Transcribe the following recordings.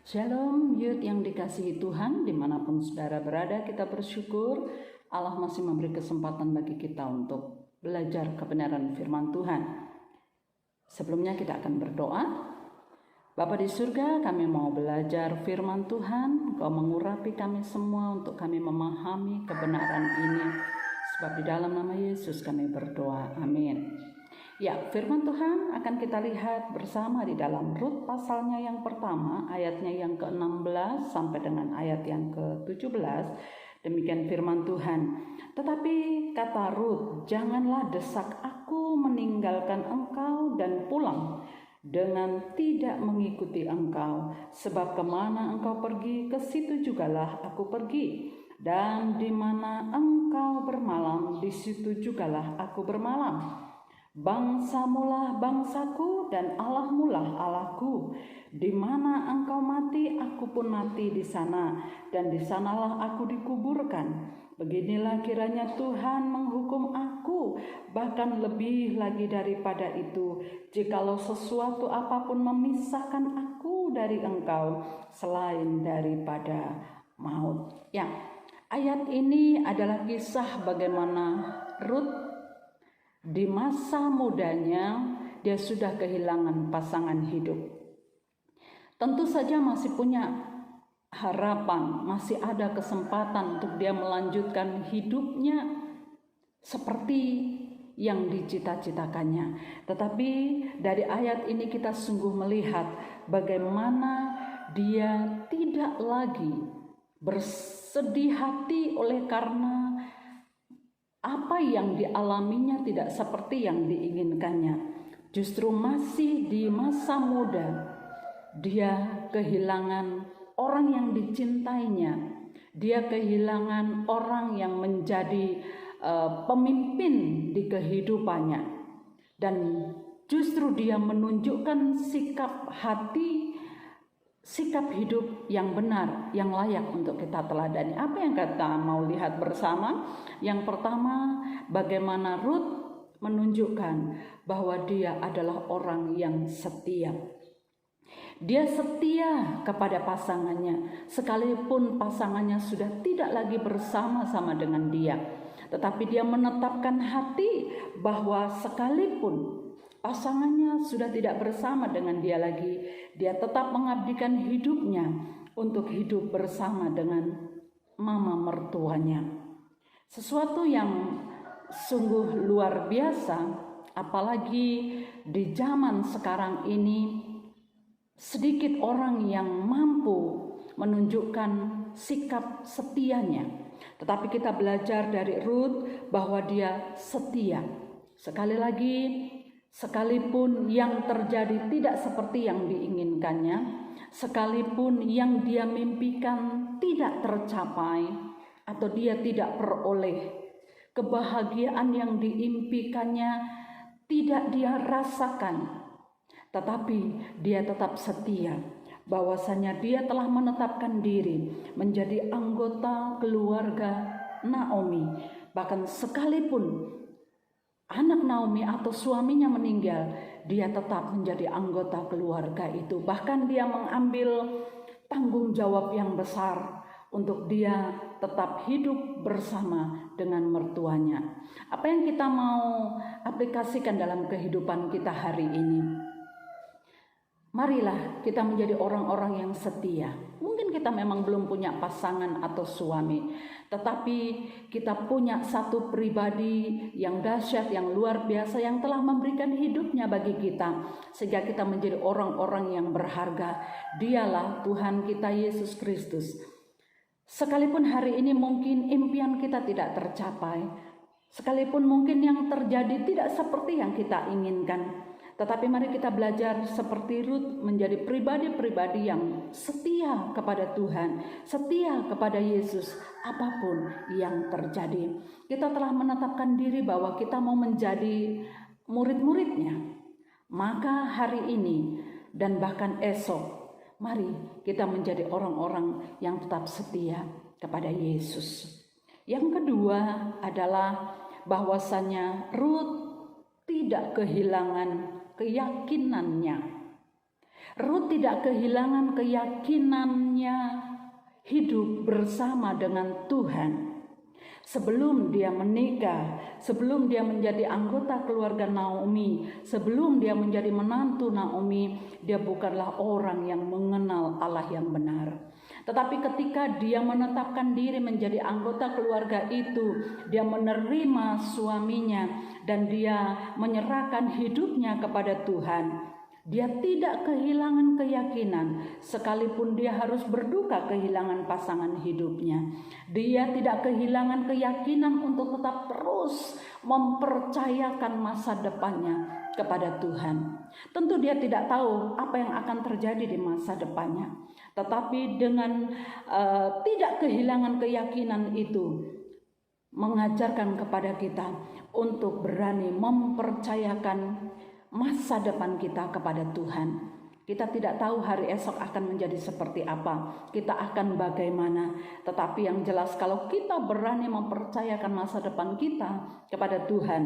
Shalom youth yang dikasihi Tuhan, dimanapun saudara berada, kita bersyukur Allah masih memberi kesempatan bagi kita untuk belajar kebenaran firman Tuhan. Sebelumnya kita akan berdoa. Bapa di surga, kami mau belajar firman Tuhan, Engkau mengurapi kami semua untuk kami memahami kebenaran ini. Sebab di dalam nama Yesus kami berdoa, amin. Ya, firman Tuhan akan kita lihat bersama di dalam Rut pasalnya yang pertama, ayatnya yang ke-16 sampai dengan ayat yang ke-17. Demikian firman Tuhan. Tetapi kata Rut, janganlah desak aku meninggalkan engkau dan pulang dengan tidak mengikuti engkau, sebab kemana engkau pergi, ke situ jugalah aku pergi, dan di mana engkau bermalam, di situ jugalah aku bermalam. Bangsamulah bangsaku dan Allahmulah Allahku. Di mana engkau mati, aku pun mati di sana, dan di sanalah aku dikuburkan. Beginilah kiranya Tuhan menghukum aku, bahkan lebih lagi daripada itu, jikalau sesuatu apapun memisahkan aku dari engkau, selain daripada maut. Ya, ayat ini adalah kisah bagaimana Rut di masa mudanya dia sudah kehilangan pasangan hidup. Tentu saja masih punya harapan, masih ada kesempatan untuk dia melanjutkan hidupnya seperti yang dicita-citakannya. Tetapi dari ayat ini kita sungguh melihat bagaimana dia tidak lagi bersedih hati oleh karena apa yang dialaminya tidak seperti yang diinginkannya. Justru masih di masa muda, dia kehilangan orang yang dicintainya. Dia kehilangan orang yang menjadi pemimpin di kehidupannya. Dan justru dia menunjukkan sikap hati, sikap hidup yang benar, yang layak untuk kita teladani. Apa yang kita mau lihat bersama? Yang pertama, bagaimana Rut menunjukkan bahwa dia adalah orang yang setia. Dia setia kepada pasangannya, sekalipun pasangannya sudah tidak lagi bersama-sama dengan dia. Tetapi dia menetapkan hati bahwa sekalipun pasangannya sudah tidak bersama dengan dia lagi, dia tetap mengabdikan hidupnya untuk hidup bersama dengan mama mertuanya. Sesuatu yang sungguh luar biasa, apalagi di zaman sekarang ini, sedikit orang yang mampu menunjukkan sikap setianya. Tetapi kita belajar dari Rut bahwa dia setia. Sekali lagi, sekalipun yang terjadi tidak seperti yang diinginkannya, sekalipun yang dia mimpikan tidak tercapai atau dia tidak peroleh, kebahagiaan yang diimpikannya tidak dia rasakan, tetapi dia tetap setia bahwasanya dia telah menetapkan diri menjadi anggota keluarga Naomi. Bahkan sekalipun anak Naomi atau suaminya meninggal, dia tetap menjadi anggota keluarga itu. Bahkan dia mengambil tanggung jawab yang besar untuk dia tetap hidup bersama dengan mertuanya. Apa yang kita mau aplikasikan dalam kehidupan kita hari ini? Marilah kita menjadi orang-orang yang setia. Mungkin kita memang belum punya pasangan atau suami, tetapi kita punya satu pribadi yang dahsyat, yang luar biasa, yang telah memberikan hidupnya bagi kita, sehingga kita menjadi orang-orang yang berharga. Dialah Tuhan kita Yesus Kristus. Sekalipun hari ini mungkin impian kita tidak tercapai, sekalipun mungkin yang terjadi tidak seperti yang kita inginkan, tetapi mari kita belajar seperti Rut menjadi pribadi-pribadi yang setia kepada Tuhan, setia kepada Yesus apapun yang terjadi. Kita telah menetapkan diri bahwa kita mau menjadi murid-muridnya. Maka hari ini dan bahkan esok, mari kita menjadi orang-orang yang tetap setia kepada Yesus. Yang kedua adalah bahwasanya Rut tidak kehilangan keyakinannya. Rut tidak kehilangan keyakinannya hidup bersama dengan Tuhan. Sebelum dia menikah, sebelum dia menjadi anggota keluarga Naomi, sebelum dia menjadi menantu Naomi, dia bukanlah orang yang mengenal Allah yang benar. Tetapi ketika dia menetapkan diri menjadi anggota keluarga itu, dia menerima suaminya dan dia menyerahkan hidupnya kepada Tuhan. Dia tidak kehilangan keyakinan, sekalipun dia harus berduka kehilangan pasangan hidupnya. Dia tidak kehilangan keyakinan untuk tetap terus mempercayakan masa depannya kepada Tuhan. Tentu dia tidak tahu apa yang akan terjadi di masa depannya. Tetapi dengan tidak kehilangan keyakinan itu, mengajarkan kepada kita untuk berani mempercayakan masa depan kita kepada Tuhan. Kita tidak tahu hari esok akan menjadi seperti apa, kita akan bagaimana. Tetapi yang jelas kalau kita berani mempercayakan masa depan kita kepada Tuhan,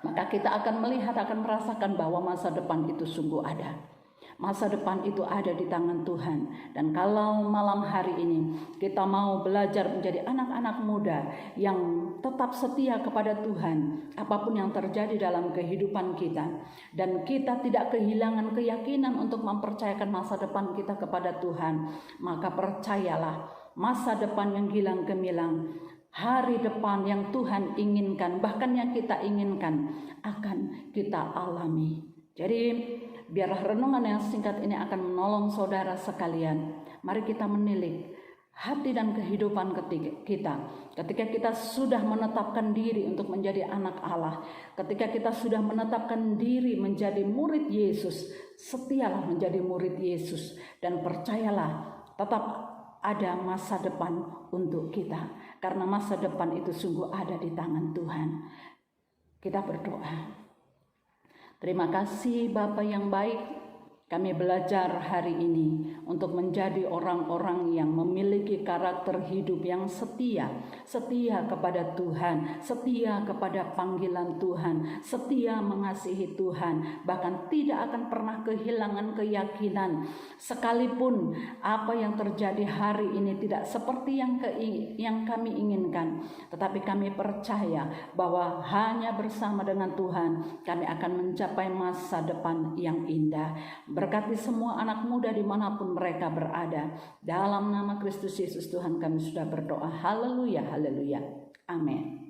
maka kita akan melihat, akan merasakan bahwa masa depan itu sungguh ada. Masa depan itu ada di tangan Tuhan. Dan kalau malam hari ini kita mau belajar menjadi anak-anak muda yang tetap setia kepada Tuhan, apapun yang terjadi dalam kehidupan kita, dan kita tidak kehilangan keyakinan untuk mempercayakan masa depan kita kepada Tuhan, maka percayalah, masa depan yang gilang gemilang, hari depan yang Tuhan inginkan, bahkan yang kita inginkan, akan kita alami. Jadi biarlah renungan yang singkat ini akan menolong saudara sekalian. Mari kita menilik hati dan kehidupan kita. Ketika kita sudah menetapkan diri untuk menjadi anak Allah, ketika kita sudah menetapkan diri menjadi murid Yesus, setialah menjadi murid Yesus dan percayalah, tetap ada masa depan untuk kita. Karena masa depan itu sungguh ada di tangan Tuhan. Kita berdoa. Terima kasih Bapa yang baik, kami belajar hari ini untuk menjadi orang-orang yang memiliki karakter hidup yang setia kepada Tuhan, setia kepada panggilan Tuhan, setia mengasihi Tuhan, bahkan tidak akan pernah kehilangan keyakinan sekalipun apa yang terjadi hari ini tidak seperti yang kami inginkan, tetapi kami percaya bahwa hanya bersama dengan Tuhan kami akan mencapai masa depan yang indah. Berkati semua anak muda dimanapun mereka berada. Dalam nama Kristus Yesus Tuhan kami sudah berdoa. Haleluya, haleluya. Amin.